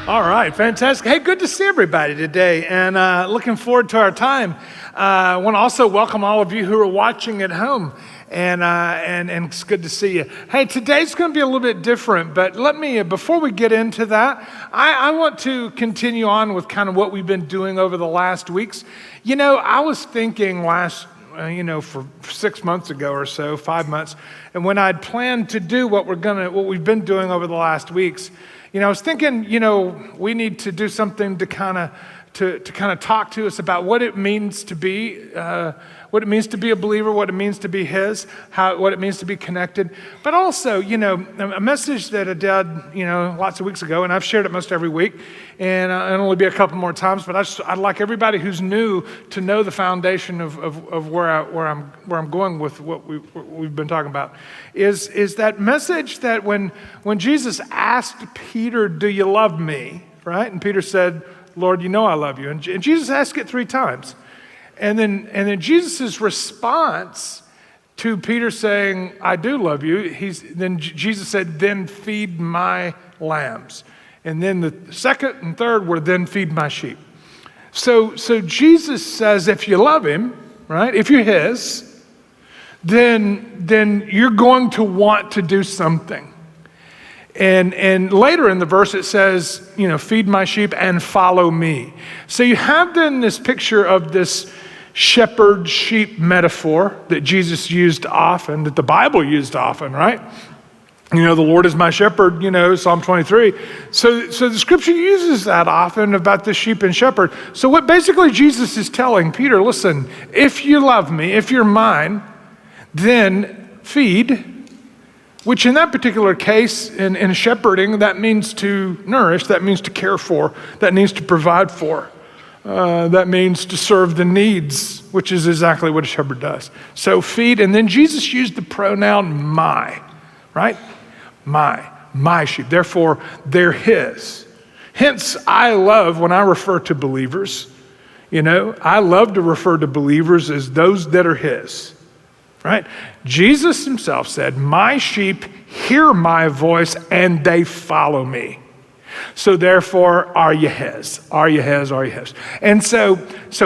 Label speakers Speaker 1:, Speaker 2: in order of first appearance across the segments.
Speaker 1: All right, fantastic. Hey, good to see everybody today, and looking forward to our time. I want to also welcome all of you who are watching at home, and it's good to see you. Hey, today's going to be a little bit different, but let me, before we get into that, I want to continue on with kind of what we've been doing over the last weeks. You know, I was thinking for 6 months ago or so, 5 months, and when I'd planned to do what we've been doing over the last weeks, I was thinking, we need to do something to kind of talk to us about what it means to be a believer, what it means to be His, what it means to be connected. But also, a message that I did, lots of weeks ago, and I've shared it most every week, and it'll only be a couple more times. But I'd like everybody who's new to know the foundation of where I'm going with what we've been talking about. Is that message that when Jesus asked Peter, "Do you love me?" Right, and Peter said, "Lord, you know I love you," and Jesus asked it 3 times. And then Jesus' response to Peter saying, "I do love you," then Jesus said, "Then feed my lambs." And then the second and third were, "Then feed my sheep." So Jesus says, if you love Him, right, if you're His, then you're going to want to do something. And later in the verse it says, feed my sheep and follow me. So you have then this picture of this shepherd-sheep metaphor that Jesus used often, that the Bible used often, right? The Lord is my shepherd, Psalm 23. So the scripture uses that often about the sheep and shepherd. So what basically Jesus is telling Peter, listen, if you love me, if you're mine, then feed, which in that particular case, in shepherding, that means to nourish, that means to care for, that means to provide for. That means to serve the needs, which is exactly what a shepherd does. So feed, and then Jesus used the pronoun my, right? My sheep. Therefore, they're His. Hence, I love when I refer to believers, I love to refer to believers as those that are His, right? Jesus Himself said, "My sheep hear my voice and they follow me." So therefore, are you His? Are you His? Are you His? And so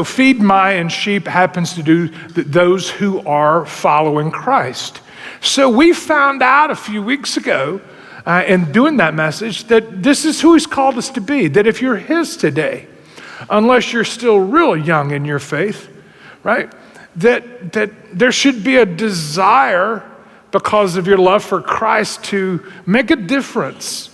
Speaker 1: feed my and sheep happens to do those who are following Christ. So we found out a few weeks ago in doing that message that this is who He's called us to be, that if you're His today, unless you're still real young in your faith, right, that there should be a desire because of your love for Christ to make a difference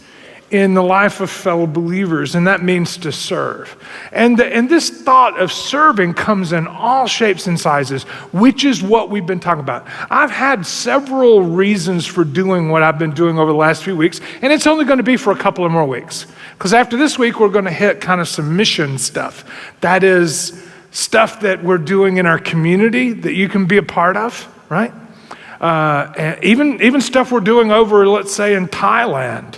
Speaker 1: in the life of fellow believers, and that means to serve. And this thought of serving comes in all shapes and sizes, which is what we've been talking about. I've had several reasons for doing what I've been doing over the last few weeks, and it's only going to be for a couple of more weeks. Because after this week, we're going to hit kind of some mission stuff. That is stuff that we're doing in our community that you can be a part of, right? And even stuff we're doing over, let's say, in Thailand,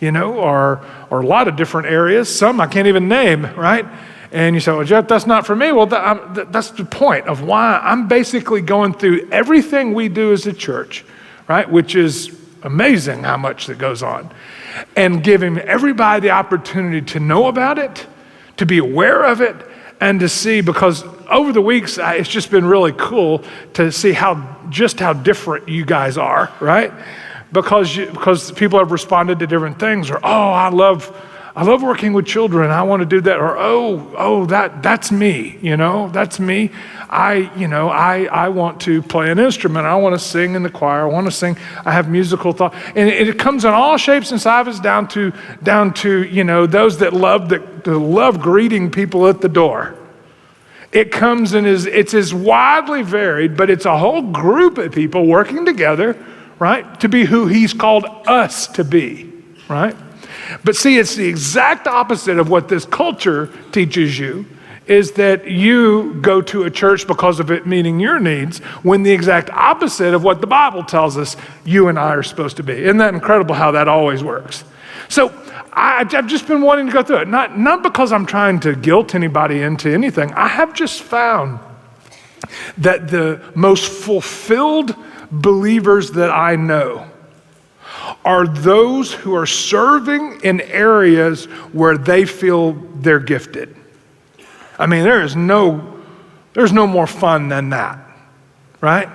Speaker 1: or a lot of different areas. Some I can't even name, right? And you say, "Well, Jeff, that's not for me." Well, that's the point of why I'm basically going through everything we do as a church, right? Which is amazing how much that goes on. And giving everybody the opportunity to know about it, to be aware of it, and to see, because over the weeks, it's just been really cool to see how different you guys are, right? Because people have responded to different things, or, "Oh, I love working with children. I want to do that," or, "Oh, that's me. That's me. I want to play an instrument. I want to sing in the choir. I want to sing. I have musical thought." And it comes in all shapes and sizes, down to those that love greeting people at the door. It comes in it's as widely varied, but it's a whole group of people working together, right, to be who He's called us to be, right? But see, it's the exact opposite of what this culture teaches you, is that you go to a church because of it meeting your needs, when the exact opposite of what the Bible tells us you and I are supposed to be. Isn't that incredible how that always works? So I've just been wanting to go through it, not because I'm trying to guilt anybody into anything. I have just found that the most fulfilled believers that I know are those who are serving in areas where they feel they're gifted. I mean, there's no more fun than that, right?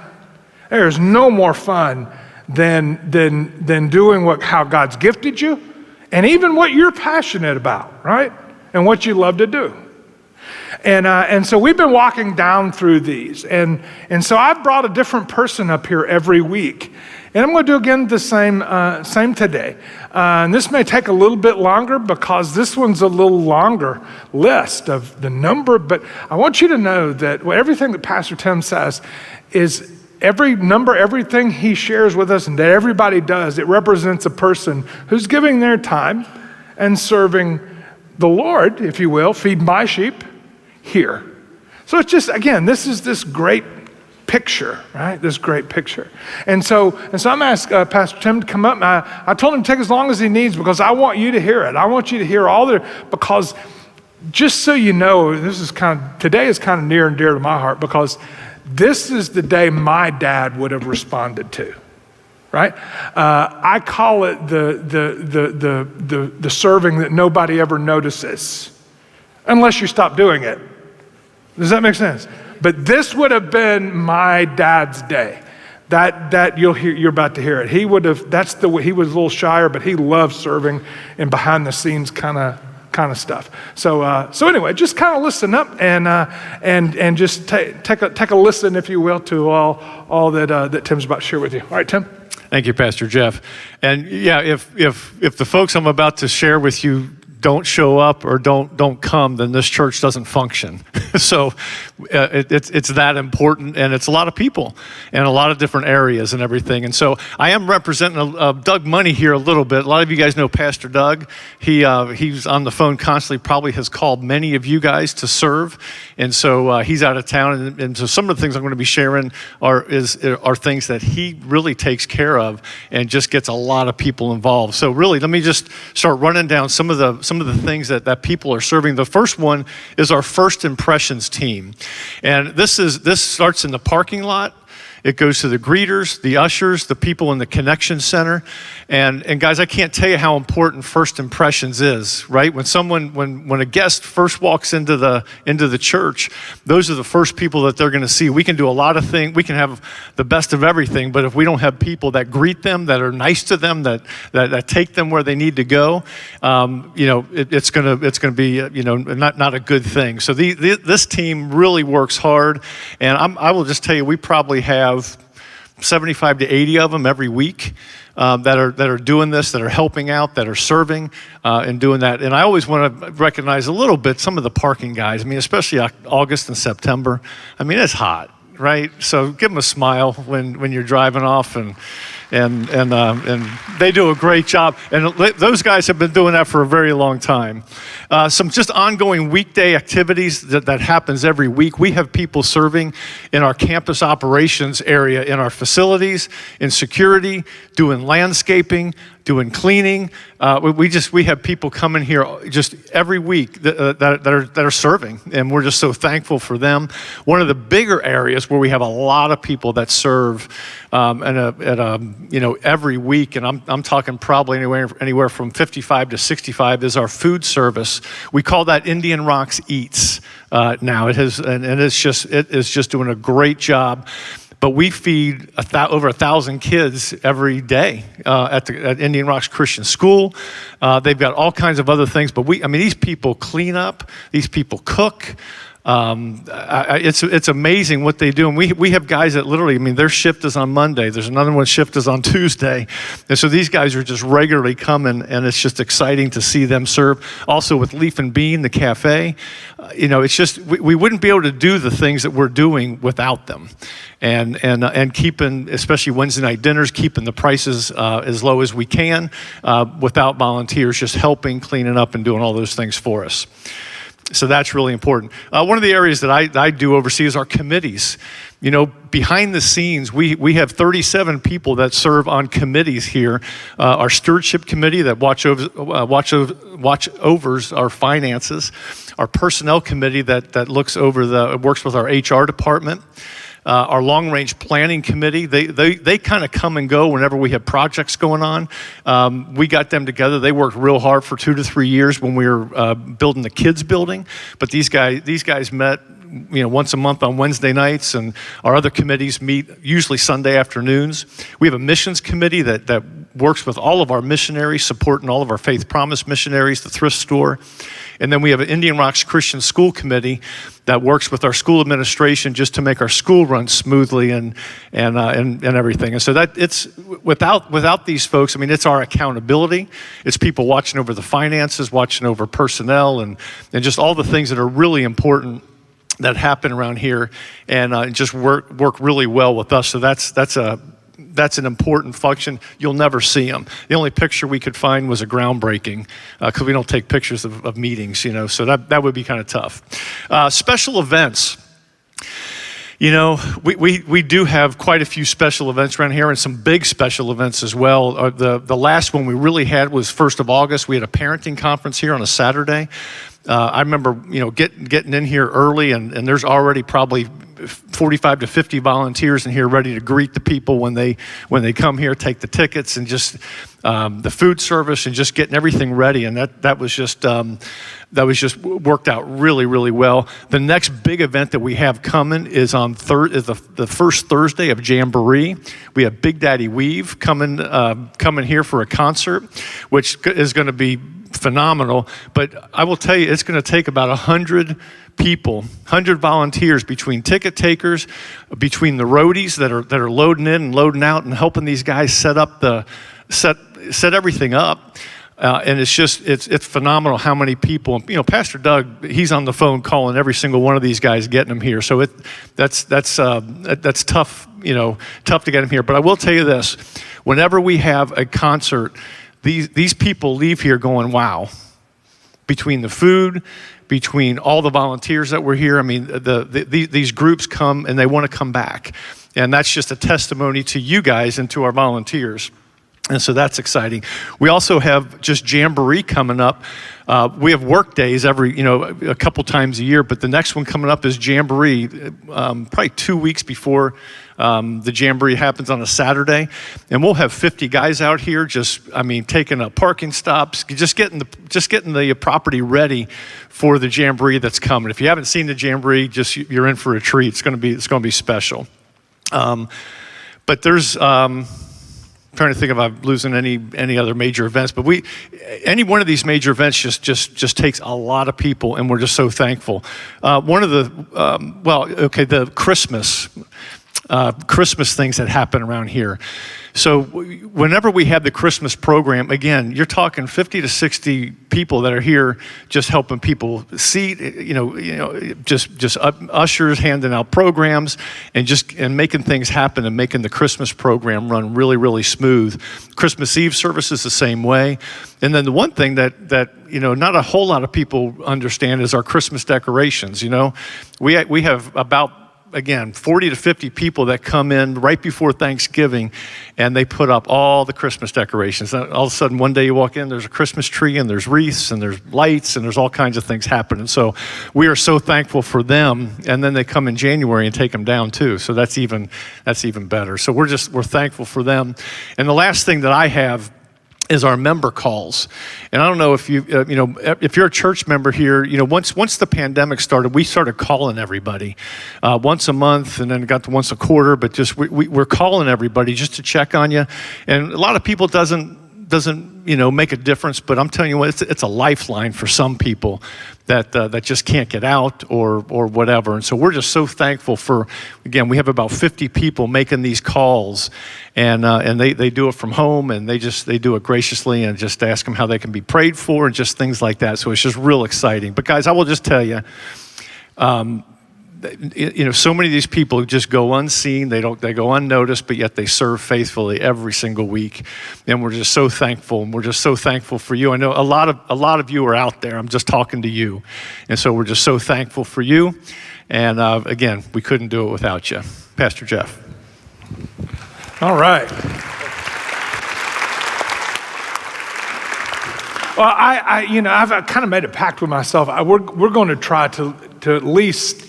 Speaker 1: There's no more fun than doing how God's gifted you and even what you're passionate about, right? And what you love to do. And so we've been walking down through these. And so I've brought a different person up here every week. And I'm going to do again the same today. And this may take a little bit longer because this one's a little longer list of the number. But I want you to know that everything that Pastor Tim says is every number, everything he shares with us and that everybody does, it represents a person who's giving their time and serving the Lord, if you will, feed my sheep here. So it's just, again, this is this great picture, right? This great picture. And so I'm asked Pastor Tim to come up. I told him to take as long as he needs because I want you to hear it. I want you to hear all because just so you know, today is kind of near and dear to my heart because this is the day my dad would have responded to, right? I call it the serving that nobody ever notices unless you stop doing it. Does that make sense? But this would have been my dad's day. That you're about to hear it. He was a little shyer, but he loved serving and behind the scenes kind of stuff. So anyway, just kind of listen up and just take a listen, if you will, to all that Tim's about to share with you. All right, Tim.
Speaker 2: Thank you, Pastor Jeff. And yeah, if the folks I'm about to share with you don't show up or don't come, then this church doesn't function. So it's that important, and it's a lot of people and a lot of different areas and everything. And so I am representing Doug Money here a little bit. A lot of you guys know Pastor Doug. He's on the phone constantly, probably has called many of you guys to serve. And so he's out of town. And so some of the things I'm going to be sharing are things that he really takes care of and just gets a lot of people involved. So really, let me just start running down some of the things that people are serving. The first one is our First Impressions team. And this starts in the parking lot. It goes to the greeters, the ushers, the people in the connection center. And guys, I can't tell you how important first impressions is, right? When a guest first walks into the church, those are the first people that they're going to see. We can do a lot of things. We can have the best of everything, but if we don't have people that greet them, that are nice to them, that take them where they need to go, it's going to be not a good thing. So this team really works hard, and I will just tell you, we probably have 75 to 80 of them every week that are doing this, that are helping out, that are serving and doing that. And I always want to recognize a little bit some of the parking guys. I mean, especially August and September. I mean, it's hot, right? So give them a smile when you're driving off, and they do a great job. And those guys have been doing that for a very long time. Some just ongoing weekday activities that happens every week. We have people serving in our campus operations area, in our facilities, in security, doing landscaping, doing cleaning. We have people coming here just every week that are serving, and we're just so thankful for them. One of the bigger areas where we have a lot of people that serve every week, and I'm talking probably anywhere from 55 to 65, is our food service. We call that Indian Rocks Eats now. It is just doing a great job. But we feed over 1,000 kids every day at Indian Rocks Christian School. They've got all kinds of other things, but these people clean up, these people cook. It's amazing what they do. And we have guys that literally, their shift is on Monday. There's another one's shift is on Tuesday. And so these guys are just regularly coming, and it's just exciting to see them serve. Also with Leaf and Bean, the cafe, it's just, we wouldn't be able to do the things that we're doing without them. And keeping, especially Wednesday night dinners, keeping the prices as low as we can without volunteers, just helping, cleaning up, and doing all those things for us. So that's really important. One of the areas that I do oversee is our committees. Behind the scenes, we have 37 people that serve on committees here. Our stewardship committee that watch overs our finances. Our personnel committee that works with our HR department. Our long-range planning committee, they kind of come and go whenever we have projects going on. We got them together. They worked real hard for 2 to 3 years when we were building the kids building. But these guys met once a month on Wednesday nights, and our other committees meet usually Sunday afternoons. We have a missions committee that works with all of our missionaries, supporting all of our Faith Promise missionaries, the thrift store. And then we have an Indian Rocks Christian School Committee that works with our school administration just to make our school run smoothly and everything. And so that it's without these folks, I mean, it's our accountability. It's people watching over the finances, watching over personnel, and just all the things that are really important that happen around here, and just work really well with us. So that's an important function. You'll never see them. The only picture we could find was a groundbreaking, because we don't take pictures of meetings, so that would be kind of tough. Special events. We do have quite a few special events around here, and some big special events as well. The last one we really had was 1st of August. We had a parenting conference here on a Saturday. I remember, getting in here early, and there's already probably 45 to 50 volunteers in here ready to greet the people when they come here, take the tickets, and just the food service, and just getting everything ready. And that was just worked out really, really well. The next big event that we have coming is on the first Thursday of Jamboree. We have Big Daddy Weave coming here for a concert, which is going to be phenomenal. But I will tell you, it's going to take about 100 people, 100 volunteers, between ticket takers, between the roadies that are loading in and loading out and helping these guys set everything up. And it's phenomenal how many people. Pastor Doug, he's on the phone calling every single one of these guys, getting them here. So that's tough, tough to get them here. But I will tell you this: whenever we have a concert, these people leave here going, wow. Between the food, between all the volunteers that were here, I mean, these groups come and they want to come back. And that's just a testimony to you guys and to our volunteers. And so that's exciting. We also have just Jamboree coming up. We have work days a couple times a year, but the next one coming up is Jamboree, probably 2 weeks before the Jamboree happens on a Saturday. And we'll have 50 guys out here taking up parking stops, just getting the property ready for the Jamboree that's coming. If you haven't seen the Jamboree, you're in for a treat. It's going to be special. But there's trying to think if I'm losing any other major events, but any one of these major events just takes a lot of people, and we're just so thankful. One of the Christmas things that happen around here. So whenever we have the Christmas program, again, you're talking 50 to 60 people that are here just helping people seat, just ushers handing out programs and making things happen and making the Christmas program run really, really smooth. Christmas Eve service is the same way. And then the one thing that not a whole lot of people understand is our Christmas decorations. We have about, again, 40 to 50 people that come in right before Thanksgiving, and they put up all the Christmas decorations. And all of a sudden, one day you walk in, there's a Christmas tree, and there's wreaths, and there's lights, and there's all kinds of things happening. So we are so thankful for them. And then they come in January and take them down too. So that's even better. So we're thankful for them. And the last thing that I have is our member calls. And I don't know if if you're a church member here, once the pandemic started, we started calling everybody once a month, and then it got to once a quarter, but just we're calling everybody just to check on you. And a lot of people doesn't make a difference, but I'm telling you what, it's a lifeline for some people that just can't get out or whatever. And so we're just so thankful for, again, we have about 50 people making these calls, and they do it from home, and they do it graciously, and just ask them how they can be prayed for and just things like that. So it's just real exciting. But guys, I will just tell you, so many of these people just go unseen. They go unnoticed, but yet they serve faithfully every single week. And we're just so thankful. And we're just so thankful for you. I know a lot of you are out there. I'm just talking to you. And so we're just so thankful for you. And again, we couldn't do it without you. Pastor Jeff.
Speaker 1: All right. Well, I've kind of made a pact with myself. We're going to try to at least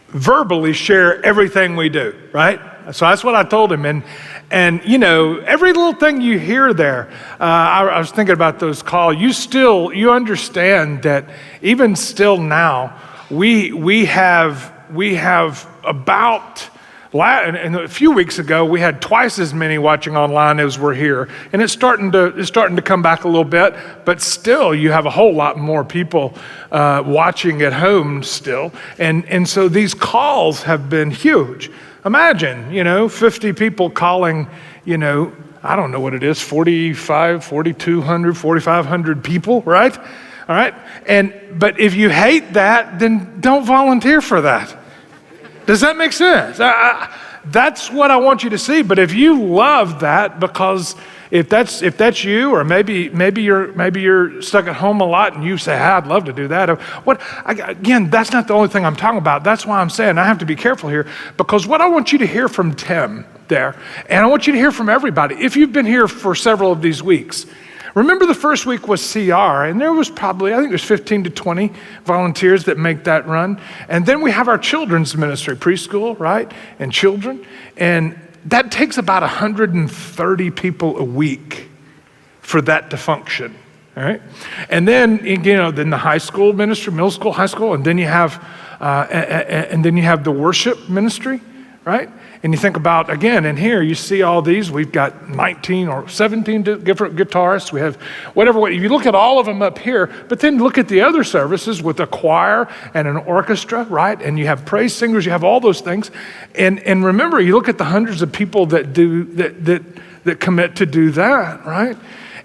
Speaker 1: verbally share everything we do, right? So that's what I told him. And you know, every little thing you hear there, I was thinking about those calls. You understand that even still now, we have about, and a few weeks ago, we had twice as many watching online as were here. And it's starting to come back a little bit, but still you have a whole lot more people watching at home still. And so these calls have been huge. Imagine, 50 people calling, I don't know what it is, 4,200, 4,500 people, right? All right. But if you hate that, then don't volunteer for that. Does that make sense? That's what I want you to see. But if you love that, because if that's you, or maybe you're stuck at home a lot and you say, hey, I'd love to do that. Again, that's not the only thing I'm talking about. That's why I'm saying I have to be careful here, because what I want you to hear from Tim there, and I want you to hear from everybody, if you've been here for several of these weeks. Remember, the first week was CR, and there was probably, I think there's 15 to 20 volunteers that make that run. And then we have our children's ministry, preschool, right, and children. And that takes about 130 people a week for that to function, all right? And then, then the high school ministry, middle school, high school, and then you have the worship ministry, right? And you think about, again, in here, you see all these. We've got 19 or 17 different guitarists. We have whatever. If you look at all of them up here, but then look at the other services with a choir and an orchestra, right? And you have praise singers. You have all those things. And remember, you look at the hundreds of people that commit to do that, right?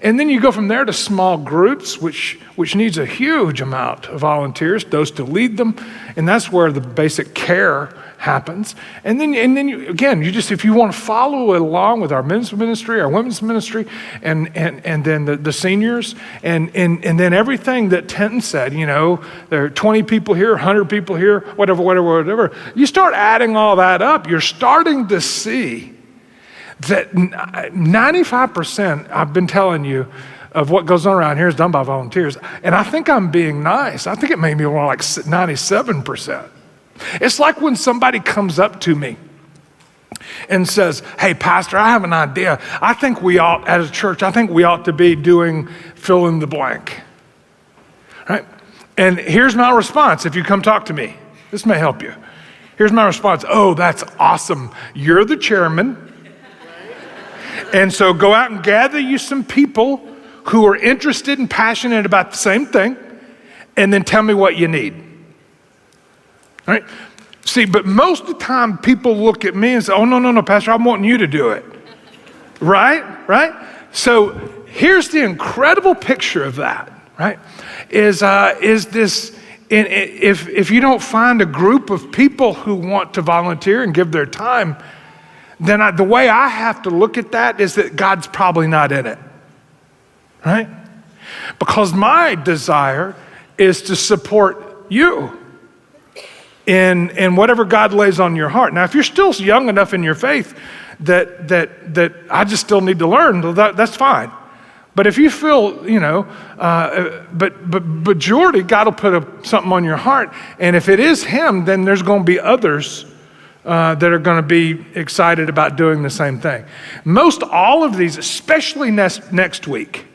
Speaker 1: And then you go from there to small groups, which needs a huge amount of volunteers, those to lead them, and that's where the basic care happens. And then if you want to follow along with our men's ministry, our women's ministry, and then the seniors, and then everything that Tenton said, there are 20 people here, 100 people here, whatever. You start adding all that up, you're starting to see that 95%, I've been telling you, of what goes on around here is done by volunteers. And I think I'm being nice. I think it may be more like 97%. It's like when somebody comes up to me and says, hey, Pastor, I have an idea. I think we ought, as a church, to be doing fill in the blank. Right? And here's my response if you come talk to me. This may help you. Here's my response. Oh, that's awesome. You're the chairman. And so go out and gather you some people who are interested and passionate about the same thing, and then tell me what you need. All right? See, but most of the time people look at me and say, oh, no, Pastor, I'm wanting you to do it. Right? So here's the incredible picture of that, right? Is this, if you don't find a group of people who want to volunteer and give their time, then the way I have to look at that is that God's probably not in it, right? Because my desire is to support you in whatever God lays on your heart. Now, if you're still young enough in your faith that I just still need to learn, that's fine. But if you feel, but majority, God will put something on your heart, and if it is Him, then there's going to be others that are going to be excited about doing the same thing. Most all of these, especially next week,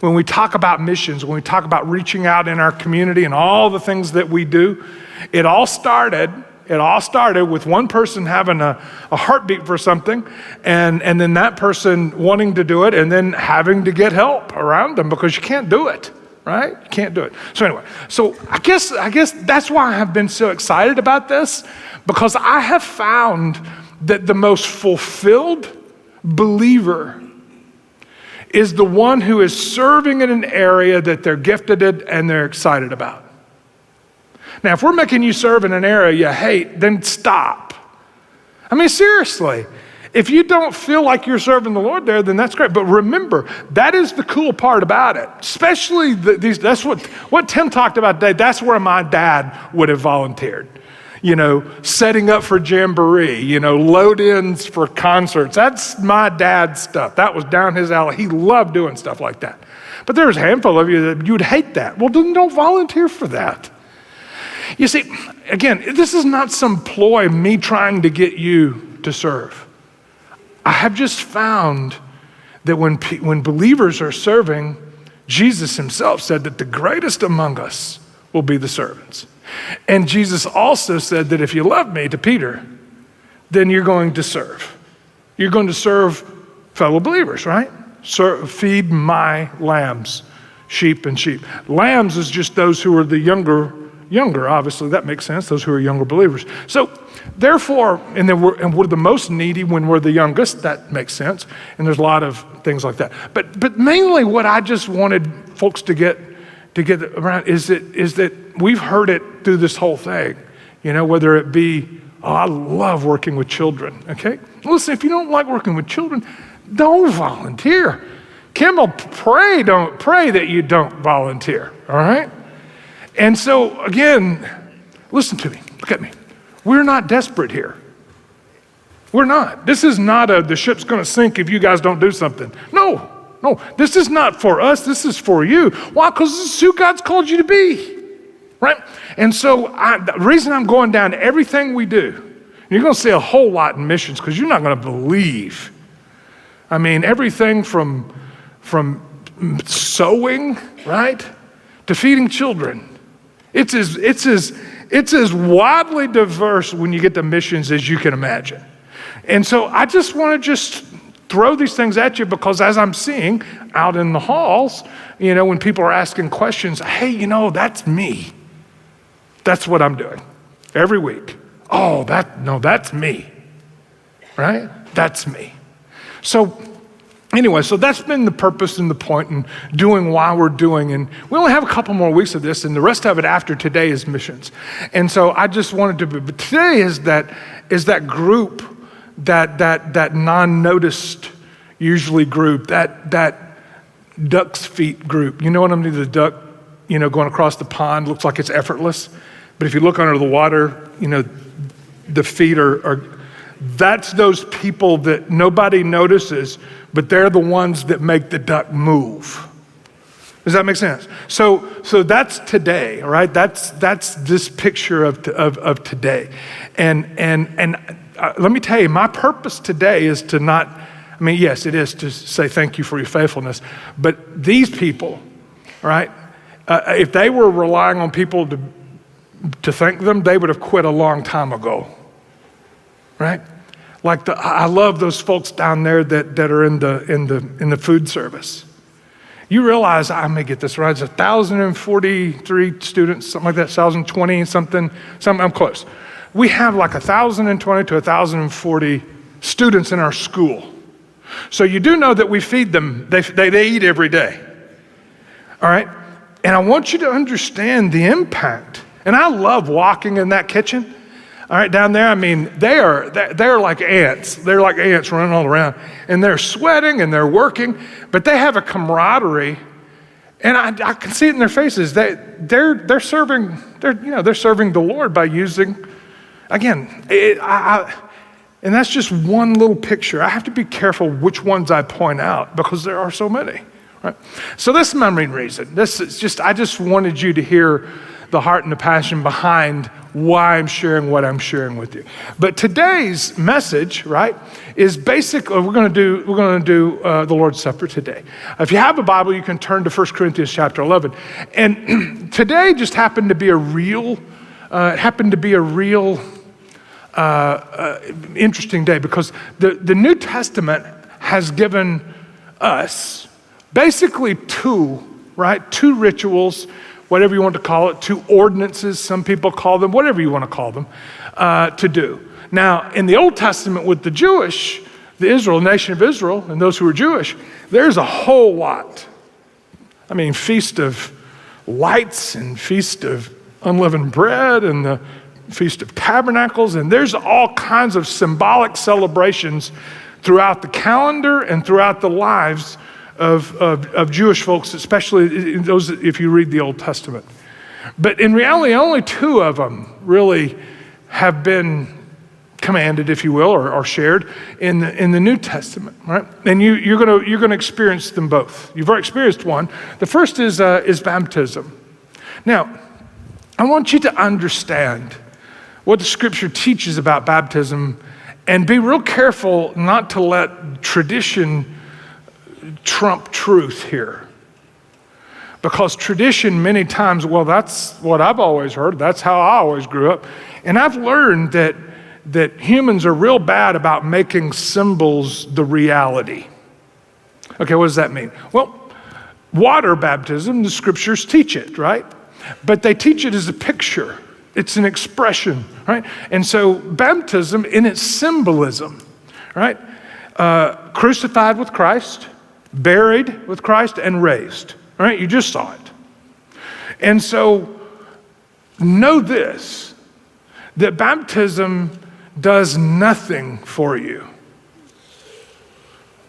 Speaker 1: when we talk about missions, when we talk about reaching out in our community and all the things that we do, it all started with one person having a heartbeat for something, and then that person wanting to do it, and then having to get help around them because you can't do it. Right? You can't do it. So anyway, I guess that's why I have been so excited about this, because I have found that the most fulfilled believer is the one who is serving in an area that they're gifted in and they're excited about. Now, if we're making you serve in an area you hate, then stop. I mean, seriously. If you don't feel like you're serving the Lord there, then that's great. But remember, that is the cool part about it. Especially that's what Tim talked about today. That's where my dad would have volunteered. Setting up for jamboree, load-ins for concerts. That's my dad's stuff. That was down his alley. He loved doing stuff like that. But there's a handful of you that you would hate that. Well, then don't volunteer for that. You see, again, this is not some ploy, me trying to get you to serve. I have just found that when believers are serving, Jesus himself said that the greatest among us will be the servants. And Jesus also said that if you love me, to Peter, then you're going to serve. You're going to serve fellow believers, right? Feed my lambs, sheep and sheep. Lambs is just those who are the younger, obviously, that makes sense, those who are younger believers. So therefore, and we're the most needy when we're the youngest, that makes sense. And there's a lot of things like that. But mainly what I just wanted folks to get around is that we've heard it through this whole thing, whether it be, I love working with children, okay? Listen, if you don't like working with children, don't volunteer. Kimball, pray that you don't volunteer, all right? And so, again, listen to me, look at me. We're not desperate here. We're not. This is not the ship's gonna sink if you guys don't do something. No, this is not for us, this is for you. Why? Because this is who God's called you to be, right? And so the reason I'm going down everything we do, you're gonna see a whole lot in missions because you're not gonna believe. I mean, everything from sewing, right, to feeding children. It's as widely diverse when you get to missions as you can imagine. And so I just want to throw these things at you because as I'm seeing out in the halls, when people are asking questions, hey, that's me. That's what I'm doing every week. Oh, that's me, right? That's me. So anyway, so that's been the purpose and the point in doing why we're doing. And we only have a couple more weeks of this, and the rest of it after today is missions. And so I just wanted to, but today is that group, that non-noticed usually group, that duck's feet group. You know what I mean? The duck, going across the pond looks like it's effortless. But if you look under the water, the feet that's those people that nobody notices, but they're the ones that make the duck move. Does that make sense? So that's today, all right? That's this picture of today. And let me tell you, my purpose today is to not, yes, it is to say thank you for your faithfulness, but these people, all right, if they were relying on people to thank them, they would have quit a long time ago. Right? I love those folks down there that are in the food service. You realize, I may get this right, it's 1,043 students, something like that, 1,020 something, I'm close. We have like 1,020 to 1,040 students in our school. So you do know that we feed them, they eat every day. All right? And I want you to understand the impact. And I love walking in that kitchen. All right, down there, they're like ants. They're like ants running all around. And they're sweating and they're working, but they have a camaraderie. And I can see it in their faces. They're serving the Lord by using, again, and that's just one little picture. I have to be careful which ones I point out because there are so many, right? So this is my main reason. I just wanted you to hear the heart and the passion behind why I'm sharing what I'm sharing with you. But today's message, right, is basically we're going to do the Lord's Supper today. If you have a Bible, you can turn to 1 Corinthians chapter 11. And today just happened to be a real interesting day because the New Testament has given us basically two rituals, whatever you want to call it, two ordinances, some people call them, whatever you want to call them, to do. Now, in the Old Testament with the nation of Israel, and those who were Jewish, there's a whole lot. Feast of Lights and Feast of Unleavened Bread and the Feast of Tabernacles, and there's all kinds of symbolic celebrations throughout the calendar and throughout the lives of Jewish folks, especially those if you read the Old Testament. But in reality, only two of them really have been commanded, if you will, or shared in the New Testament, right? And you're gonna experience them both. You've already experienced one. The first is baptism. Now, I want you to understand what the scripture teaches about baptism and be real careful not to let tradition trump truth here. Because tradition many times, well, that's what I've always heard. That's how I always grew up. And I've learned that humans are real bad about making symbols the reality. Okay, what does that mean? Well, water baptism, the scriptures teach it, right? But they teach it as a picture. It's an expression, right? And so baptism in its symbolism, right? Crucified with Christ, buried with Christ, and raised. Right? You just saw it. And so know this, that baptism does nothing for you.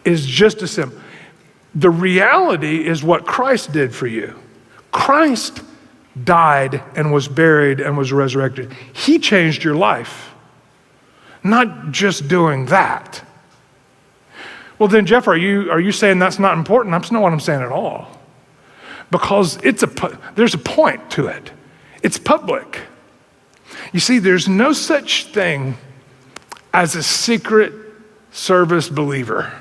Speaker 1: It's just a symbol. The reality is what Christ did for you. Christ died and was buried and was resurrected. He changed your life, not just doing that. Well then, Jeff, are you saying that's not important? That's not what I'm saying at all. Because there's a point to it. It's public. You see, there's no such thing as a secret service believer.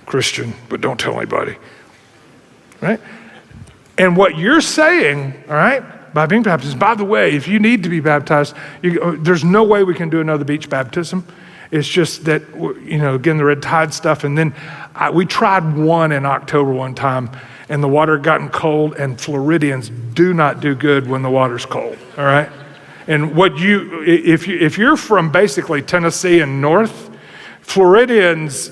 Speaker 1: Christian, but don't tell anybody. Right? And what you're saying, all right, by being baptized, by the way, if you need to be baptized, there's no way we can do another beach baptism. It's just that, again, the red tide stuff. And then we tried one in October one time, and the water had gotten cold, and Floridians do not do good when the water's cold, all right? And if you're from basically Tennessee and north, Floridians,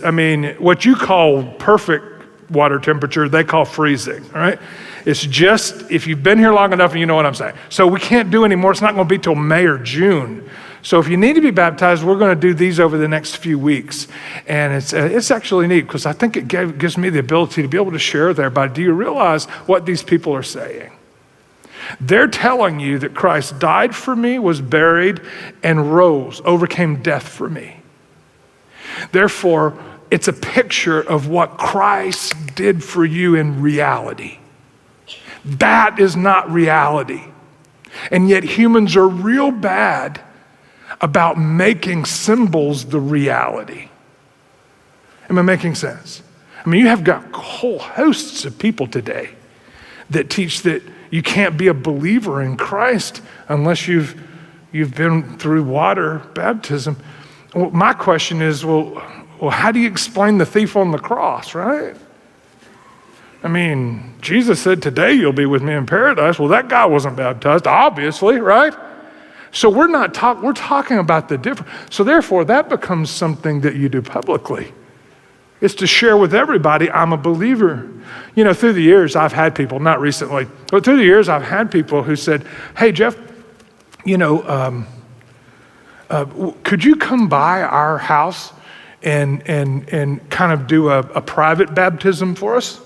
Speaker 1: what you call perfect water temperature, they call freezing, all right? It's just, if you've been here long enough, you know what I'm saying. So we can't do any more. It's not going to be till May or June. So if you need to be baptized, we're going to do these over the next few weeks. And it's actually neat because I think it gives me the ability to be able to share with everybody. Do you realize what these people are saying? They're telling you that Christ died for me, was buried, and rose, overcame death for me. Therefore, it's a picture of what Christ did for you in reality. That is not reality. And yet humans are real bad about making symbols the reality. Am I making sense? You have got whole hosts of people today that teach that you can't be a believer in Christ unless you've been through water baptism. Well, my question is, well, how do you explain the thief on the cross, right? Jesus said, today you'll be with me in paradise. Well, that guy wasn't baptized, obviously, right? So we're talking about the difference. So therefore, that becomes something that you do publicly. It's to share with everybody, I'm a believer. Through the years, I've had people, not recently, but through the years, I've had people who said, hey, Jeff, could you come by our house and kind of do a private baptism for us?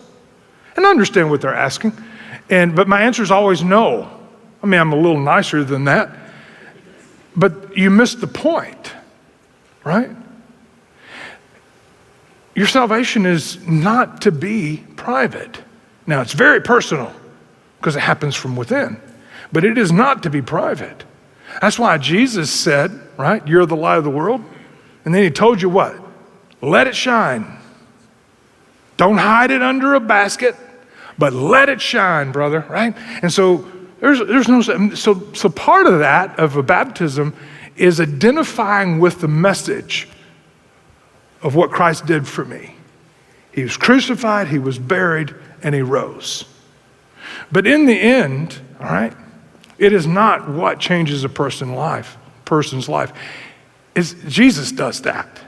Speaker 1: And I understand what they're asking. But my answer is always no. I'm a little nicer than that. But you missed the point, right? Your salvation is not to be private. Now, it's very personal because it happens from within, but it is not to be private. That's why Jesus said, right, you're the light of the world. And then he told you what? Let it shine. Don't hide it under a basket, but let it shine, brother, right? And so there's no, so part of that, of a baptism, is identifying with the message of what Christ did for me. He was crucified, he was buried, and he rose. But in the end, all right, it is not what changes a person's life. Jesus does that,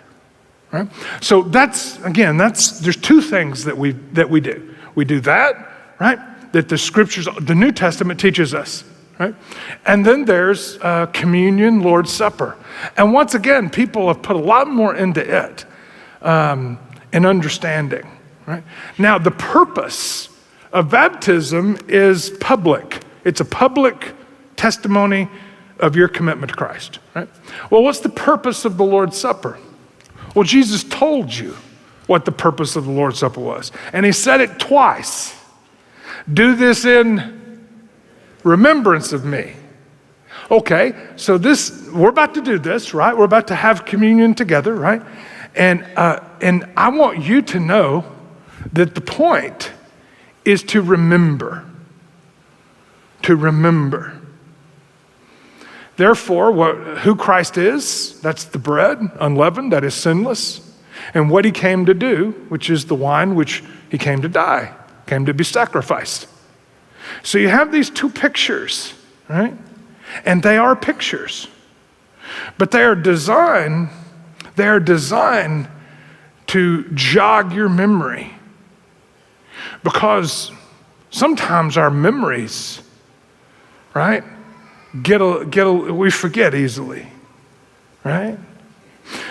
Speaker 1: right? So there's two things that we do. We do that, right? That the scriptures, the New Testament teaches us, right? And then there's communion, Lord's Supper. And once again, people have put a lot more into it and understanding, right? Now, the purpose of baptism is public. It's a public testimony of your commitment to Christ, right? Well, what's the purpose of the Lord's Supper? Well, Jesus told you what the purpose of the Lord's Supper was. And he said it twice. Do this in remembrance of me. Okay, so we're about to do this, right? We're about to have communion together, right? And I want you to know that the point is to remember. To remember. Therefore, who Christ is, that's the bread, unleavened, that is sinless, and what he came to do, which is the wine, which he came to die, came to be sacrificed. So you have these two pictures, right? And they are pictures, but they are designed to jog your memory, because sometimes our memories, right, we forget easily, right?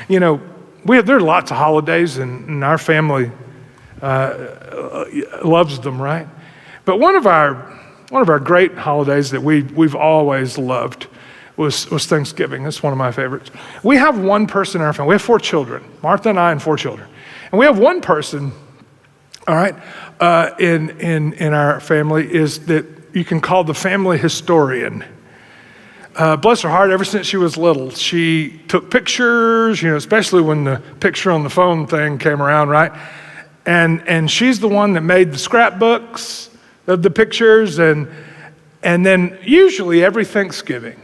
Speaker 1: You know, there are lots of holidays, and our family loves them, right? But one of our great holidays that we've always loved was Thanksgiving. That's one of my favorites. We have one person in our family. We have 4 children, Martha and I, and 4 children, and we have one person, all right, in our family is that you can call the family historian. Bless her heart, ever since she was little, she took pictures, especially when the picture on the phone thing came around, right? And she's the one that made the scrapbooks of the pictures, and then usually every Thanksgiving,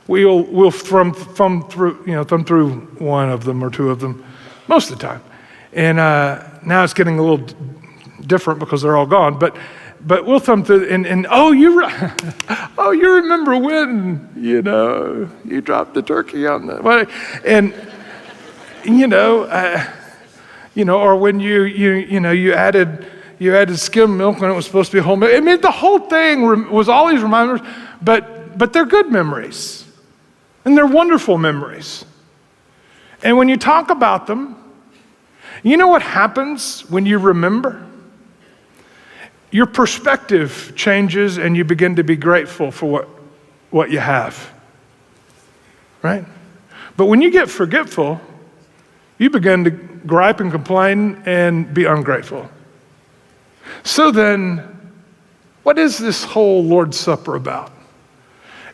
Speaker 1: we'll thumb through one of them or 2 of them, most of the time. And now it's getting a little different because they're all gone, but we'll thumb through, and you remember when, you dropped the turkey on the, and, or when you added skim milk when it was supposed to be whole milk. I mean, the whole thing was all these reminders, but they're good memories, and they're wonderful memories. And when you talk about them, you know what happens when you remember? Your perspective changes, and you begin to be grateful for what you have, right? But when you get forgetful, you begin to gripe and complain and be ungrateful. So then, what is this whole Lord's Supper about?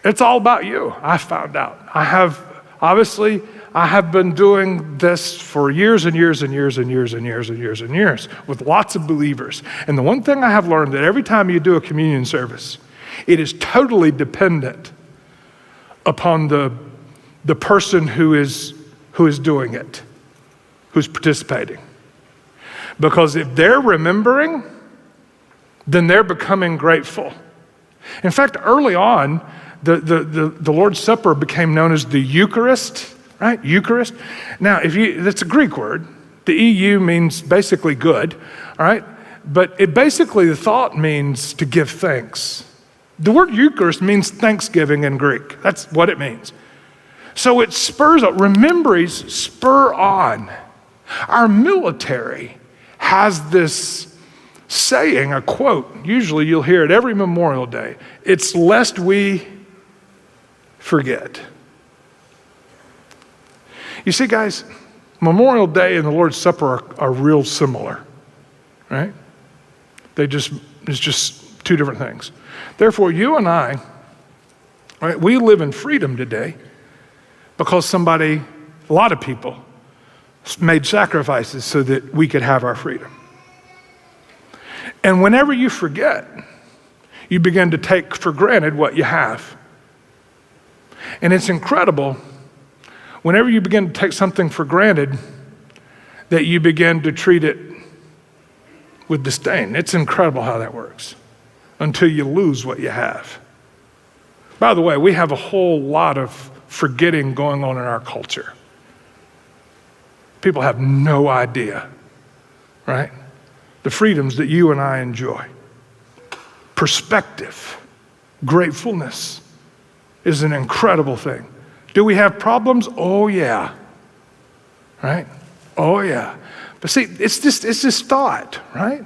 Speaker 1: It's all about you, I found out. I have been doing this for years and years and years and years and years and years and years with lots of believers. And the one thing I have learned, that every time you do a communion service, it is totally dependent upon the person who is doing it, who's participating. Because if they're remembering, then they're becoming grateful. In fact, early on, the Lord's Supper became known as the Eucharist, right? Eucharist. Now, that's a Greek word. The EU means basically good, all right? But the thought means to give thanks. The word Eucharist means thanksgiving in Greek. That's what it means. So it spurs up, memories spur on. Our military has this saying, a quote, usually you'll hear it every Memorial Day. It's lest we forget. You see, guys, Memorial Day and the Lord's Supper are real similar, right? It's just 2 different things. Therefore, you and I, right, we live in freedom today because a lot of people made sacrifices so that we could have our freedom. And whenever you forget, you begin to take for granted what you have. And it's incredible, whenever you begin to take something for granted, that you begin to treat it with disdain. It's incredible how that works until you lose what you have. By the way, we have a whole lot of forgetting going on in our culture. People have no idea, right? The freedoms that you and I enjoy. Perspective, gratefulness is an incredible thing. Do we have problems? Oh yeah, right? Oh yeah. But see, it's this thought, right?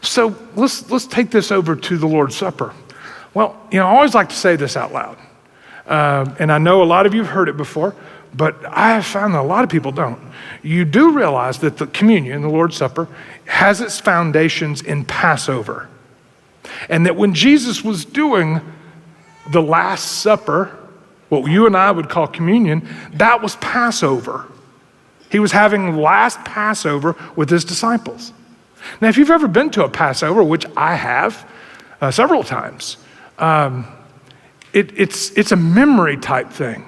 Speaker 1: So let's take this over to the Lord's Supper. Well, I always like to say this out loud. And I know a lot of you have heard it before, but I have found that a lot of people don't. You do realize that the communion, the Lord's Supper, has its foundations in Passover. And that when Jesus was doing the Last Supper, what you and I would call communion, that was Passover. He was having last Passover with his disciples. Now, if you've ever been to a Passover, which I have several times, it's a memory type thing.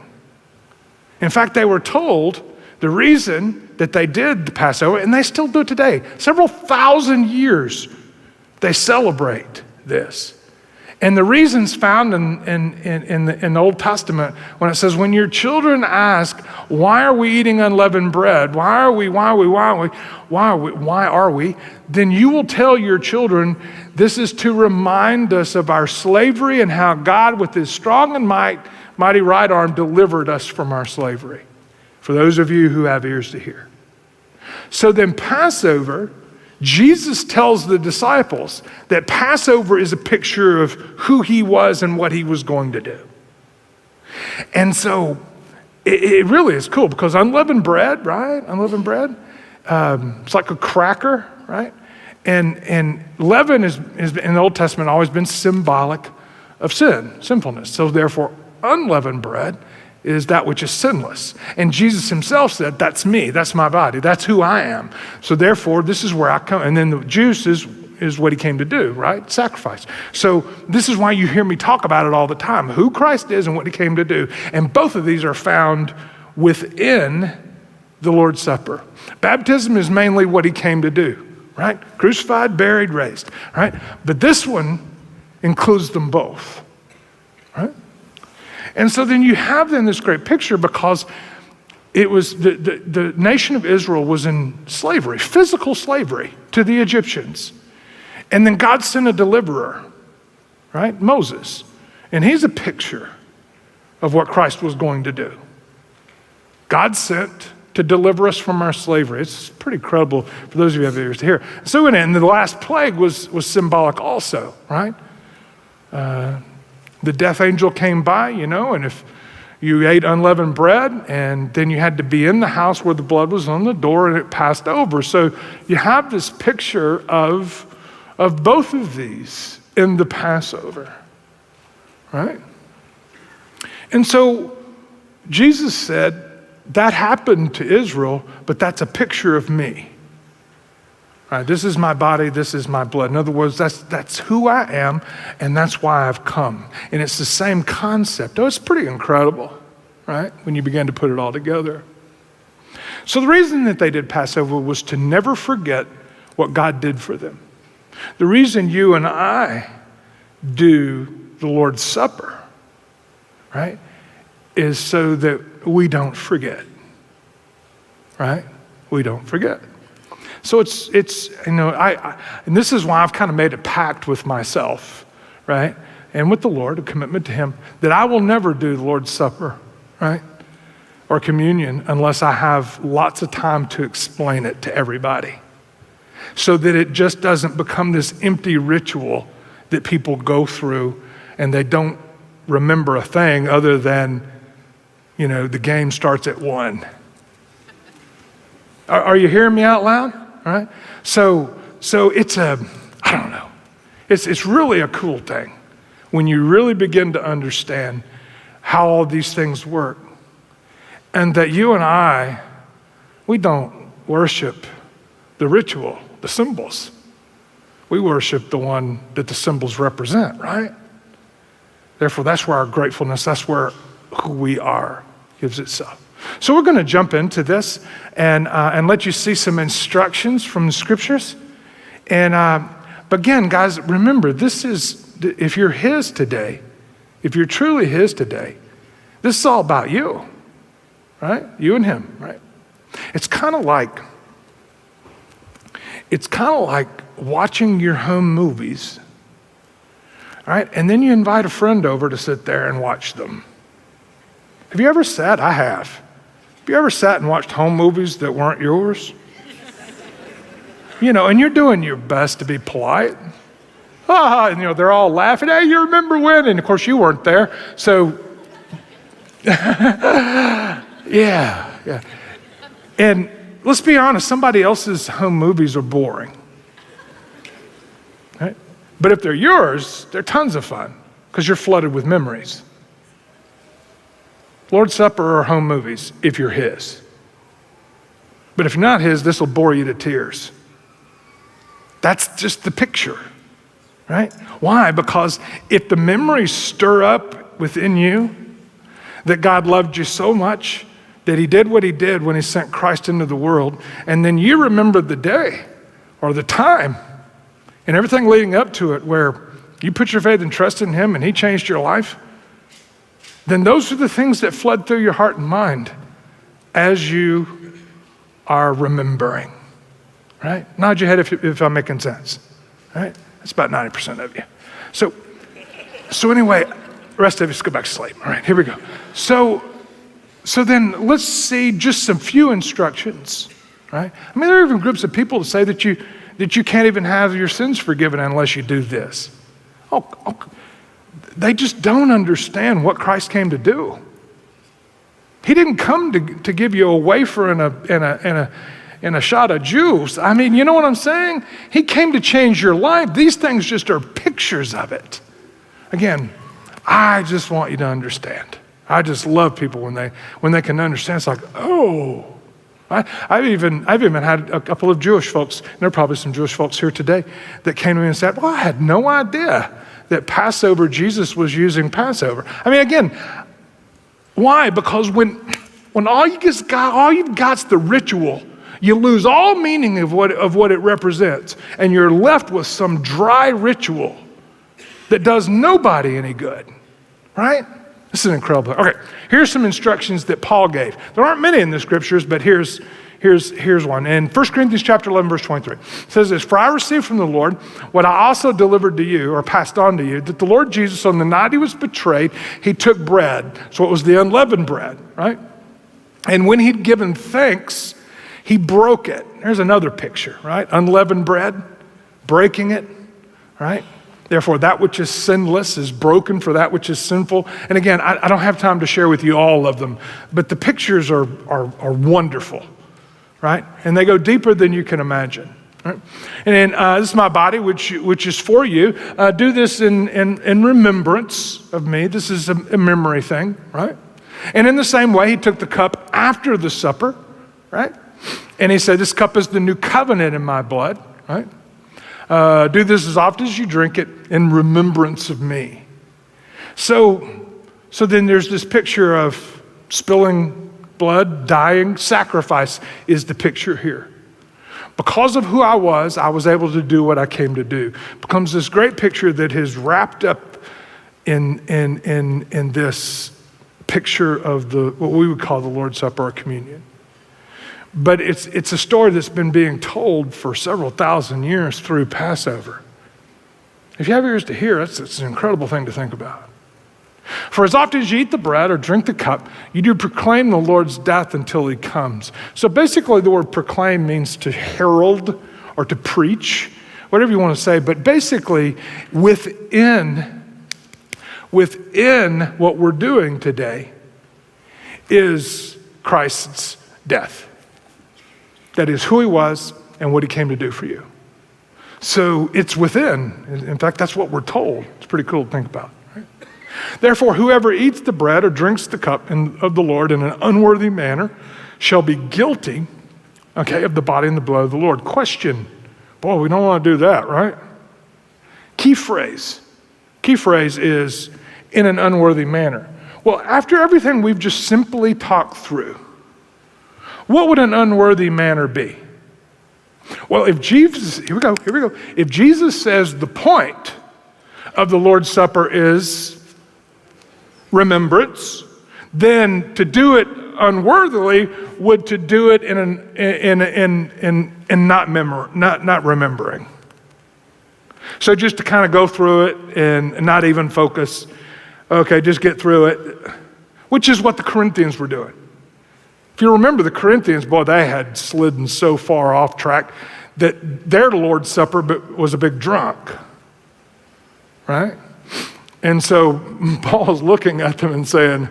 Speaker 1: In fact, they were told the reason that they did the Passover, and they still do it today, several thousand years, they celebrate this. And the reason's found in the Old Testament when it says, when your children ask, why are we eating unleavened bread? Why are we? Then you will tell your children, this is to remind us of our slavery and how God with his strong and mighty right arm delivered us from our slavery. For those of you who have ears to hear. So then Passover, Jesus tells the disciples that Passover is a picture of who he was and what he was going to do. And so it really is cool because unleavened bread, right? Unleavened bread, it's like a cracker, right? And leaven is in the Old Testament always been symbolic of sinfulness. So therefore, unleavened bread is that which is sinless. And Jesus himself said, that's me, that's my body, that's who I am. So therefore, this is where I come. And then the juice is what he came to do, right? Sacrifice. So this is why you hear me talk about it all the time, who Christ is and what he came to do. And both of these are found within the Lord's Supper. Baptism is mainly what he came to do, right? Crucified, buried, raised, right? But this one includes them both, right? And so then you have then this great picture because it was the nation of Israel was in slavery, physical slavery to the Egyptians. And then God sent a deliverer, right? Moses. And he's a picture of what Christ was going to do. God sent to deliver us from our slavery. It's pretty incredible for those of you who have ears to hear. So and the last plague was symbolic also, right? The death angel came by, and if you ate unleavened bread, and then you had to be in the house where the blood was on the door and it passed over. So you have this picture of both of these in the Passover, right? And so Jesus said, that happened to Israel, but that's a picture of me. Right, this is my body, this is my blood. In other words, that's who I am, and that's why I've come. And it's the same concept. Oh, it's pretty incredible, right, when you begin to put it all together. So the reason that they did Passover was to never forget what God did for them. The reason you and I do the Lord's Supper, right, is so that we don't forget, right? We don't forget. So it's and this is why I've kind of made a pact with myself, right? And with the Lord, a commitment to him, that I will never do the Lord's Supper, right? Or communion unless I have lots of time to explain it to everybody. So that it just doesn't become this empty ritual that people go through and they don't remember a thing other than, the game starts at 1. Are you hearing me out loud? Right? So it's it's really a cool thing when you really begin to understand how all these things work. And that you and I, we don't worship the ritual, the symbols. We worship the one that the symbols represent, right? Therefore, that's where our gratefulness, that's where who we are gives itself. So we're going to jump into this and let you see some instructions from the scriptures. But again, guys, remember, this is, if you're his today, if you're truly his today, this is all about you, right? You and him, right? It's kind of like watching your home movies, right? And then you invite a friend over to sit there and watch them. Have you ever sat? I have. Have you ever sat and watched home movies that weren't yours? And you're doing your best to be polite. And they're all laughing. Hey, you remember when? And of course you weren't there. So, yeah. And let's be honest, somebody else's home movies are boring. Right? But if they're yours, they're tons of fun. because you're flooded with memories. Lord's Supper or home movies, if you're his. But if you're not his, this will bore you to tears. That's just the picture, right? Why? Because if the memories stir up within you that God loved you so much that he did what he did when he sent Christ into the world, and then you remember the day or the time and everything leading up to it where you put your faith and trust in him and he changed your life, then those are the things that flood through your heart and mind as you are remembering, right? Nod your head if I'm making sense, right? That's about 90% of you. So anyway, the rest of us go back to sleep. All right, here we go. So then let's see just some few instructions, right? I mean, there are even groups of people that say that you can't even have your sins forgiven unless you do this. They just don't understand what Christ came to do. He didn't come to give you a wafer and a shot of juice. I mean, you know what I'm saying? He came to change your life. These things just are pictures of it. Again, I just want you to understand. I just love people when they can understand. It's like, oh. I've even had a couple of Jewish folks, and there are probably some Jewish folks here today, that came to me and said, well, I had no idea that Passover, Jesus was using Passover. I mean, again, why? Because when all you've got's the ritual, you lose all meaning of what it represents, and you're left with some dry ritual that does nobody any good, right? This is incredible. Okay, here's some instructions that Paul gave. There aren't many in the scriptures, but here's one. In 1 Corinthians chapter 11, verse 23, it says this, for I received from the Lord what I also delivered to you, or passed on to you, that the Lord Jesus, on the night he was betrayed, he took bread. So it was the unleavened bread, right? And when he'd given thanks, he broke it. There's another picture, right? Unleavened bread, breaking it, right? Therefore, that which is sinless is broken for that which is sinful. And again, I don't have time to share with you all of them, but the pictures are wonderful, right? And they go deeper than you can imagine. Right? And then this is my body, which is for you. Do this in remembrance of me. This is a memory thing, right? And in the same way, he took the cup after the supper, right? And he said, this cup is the new covenant in my blood, right? Do this as often as you drink it in remembrance of me. So then there's this picture of spilling blood, dying, sacrifice is the picture here. Because of who I was able to do what I came to do. Becomes this great picture that is wrapped up in this picture of what we would call the Lord's Supper or communion. But it's a story that's been being told for several thousand years through Passover. If you have ears to hear, it's an incredible thing to think about. For as often as you eat the bread or drink the cup, you do proclaim the Lord's death until he comes. So basically the word proclaim means to herald or to preach, whatever you want to say. But basically within what we're doing today is Christ's death. That is who he was and what he came to do for you. So it's within. In fact, that's what we're told. It's pretty cool to think about. Right? Therefore, whoever eats the bread or drinks the cup of the Lord in an unworthy manner shall be guilty, of the body and the blood of the Lord. Question. Boy, we don't want to do that, right? Key phrase is in an unworthy manner. Well, after everything we've just simply talked through, what would an unworthy manner be? Well, here we go. If Jesus says the point of the Lord's Supper is remembrance, then to do it unworthily would to do it in not remembering. So just to kind of go through it and not even focus, just get through it, which is what the Corinthians were doing. If you remember the Corinthians, boy, they had slidden so far off track that their Lord's Supper was a big drunk, right? And so Paul's looking at them and saying,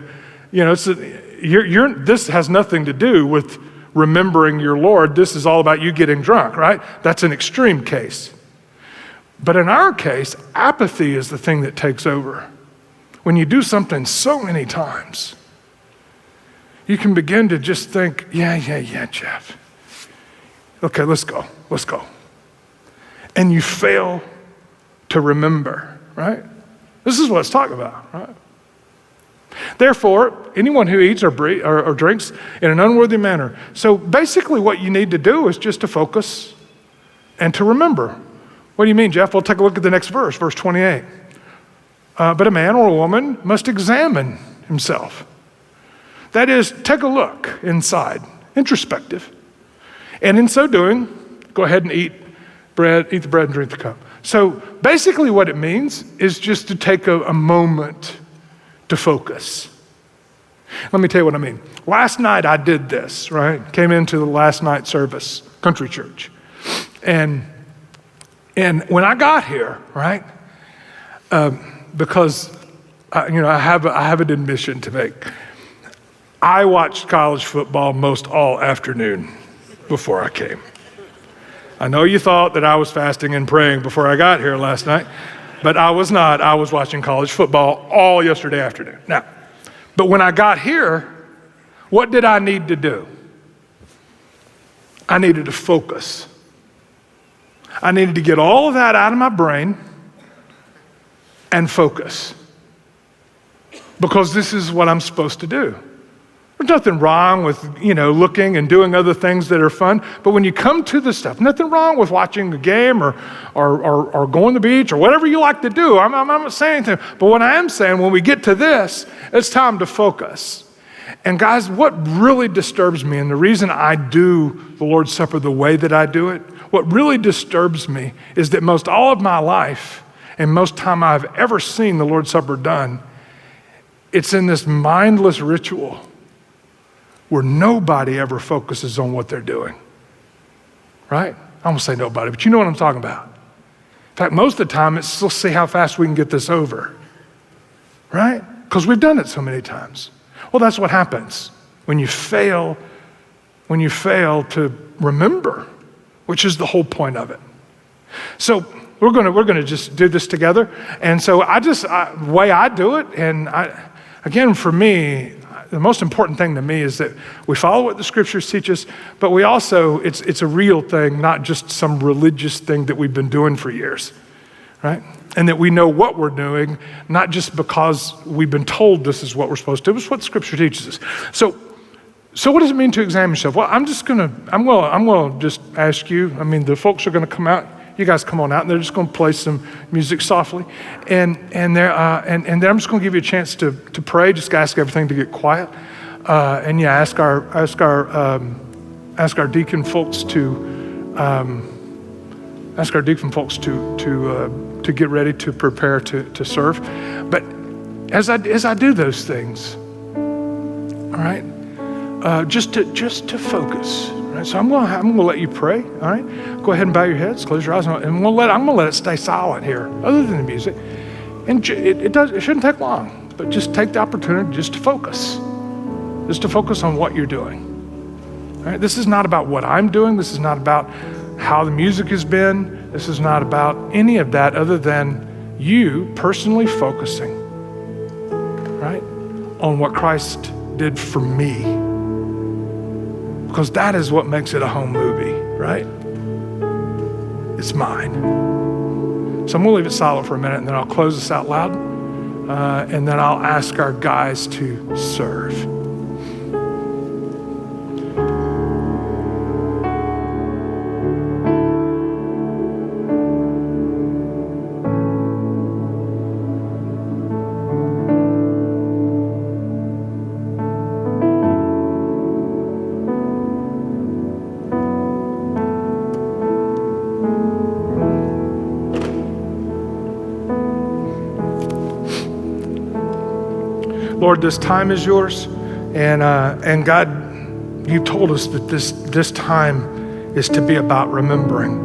Speaker 1: this has nothing to do with remembering your Lord. This is all about you getting drunk, right? That's an extreme case. But in our case, apathy is the thing that takes over. when you do something so many times, you can begin to just think, yeah, Jeff. Okay, let's go. And you fail to remember, right? This is what it's talking about, right? Therefore, anyone who eats or drinks in an unworthy manner. So basically what you need to do is just to focus and to remember. What do you mean, Jeff? Well, take a look at the next verse, verse 28. But a man or a woman must examine himself. That is, take a look inside, introspective. And in so doing, go ahead and eat the bread and drink the cup. So basically what it means is just to take a moment to focus. Let me tell you what I mean. Last night I did this, right? Came into the last night service, country church. And when I got here, right, because I have an admission to make. I watched college football most all afternoon before I came. I know you thought that I was fasting and praying before I got here last night, but I was not. I was watching college football all yesterday afternoon. Now, but when I got here, what did I need to do? I needed to focus. I needed to get all of that out of my brain and focus. Because this is what I'm supposed to do. There's nothing wrong with, looking and doing other things that are fun. But when you come to this stuff, nothing wrong with watching a game or going to the beach or whatever you like to do. I'm not saying anything. But what I am saying, when we get to this, it's time to focus. And guys, what really disturbs me, and the reason I do the Lord's Supper the way that I do it, what really disturbs me is that most all of my life and most time I've ever seen the Lord's Supper done, it's in this mindless ritual where nobody ever focuses on what they're doing, right? I won't say nobody, but you know what I'm talking about. In fact, most of the time, it's let's see how fast we can get this over, right? Because we've done it so many times. Well, that's what happens when you fail to remember, which is the whole point of it. So we're gonna just do this together. And so the way I do it, and again, for me, the most important thing to me is that we follow what the scriptures teach us, but we also, it's a real thing, not just some religious thing that we've been doing for years, right? And that we know what we're doing, not just because we've been told this is what we're supposed to do, it's what scripture teaches us. So what does it mean to examine yourself? Well, I'm gonna just ask you, the folks are gonna come out. You guys come on out, and they're just going to play some music softly, and then I'm just going to give you a chance to pray. Just ask everything to get quiet, and ask our deacon folks to get ready to prepare to serve. But as I do those things, all right, just to focus. Right, so I'm gonna let you pray. All right, go ahead and bow your heads, close your eyes, and I'm gonna let it stay silent here, other than the music. And it shouldn't take long, but just take the opportunity just to focus on what you're doing. All right, this is not about what I'm doing. This is not about how the music has been. This is not about any of that, other than you personally focusing, right, on what Christ did for me. Because that is what makes it a home movie, right? It's mine. So I'm gonna leave it silent for a minute, and then I'll close this out loud, and then I'll ask our guys to serve. Lord, this time is yours, and God, you told us that this time is to be about remembering.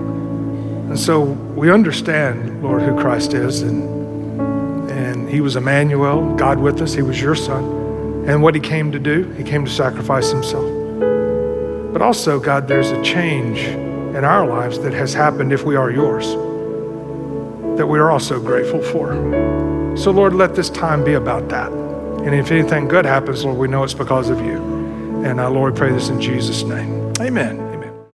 Speaker 1: And so we understand, Lord, who Christ is, and he was Emmanuel, God with us. He was your son, and what he came to do, he came to sacrifice himself. But also, God, there's a change in our lives that has happened if we are yours, that we are also grateful for. So Lord, let this time be about that. And if anything good happens, Lord, we know it's because of you. And Lord, we pray this in Jesus' name. Amen.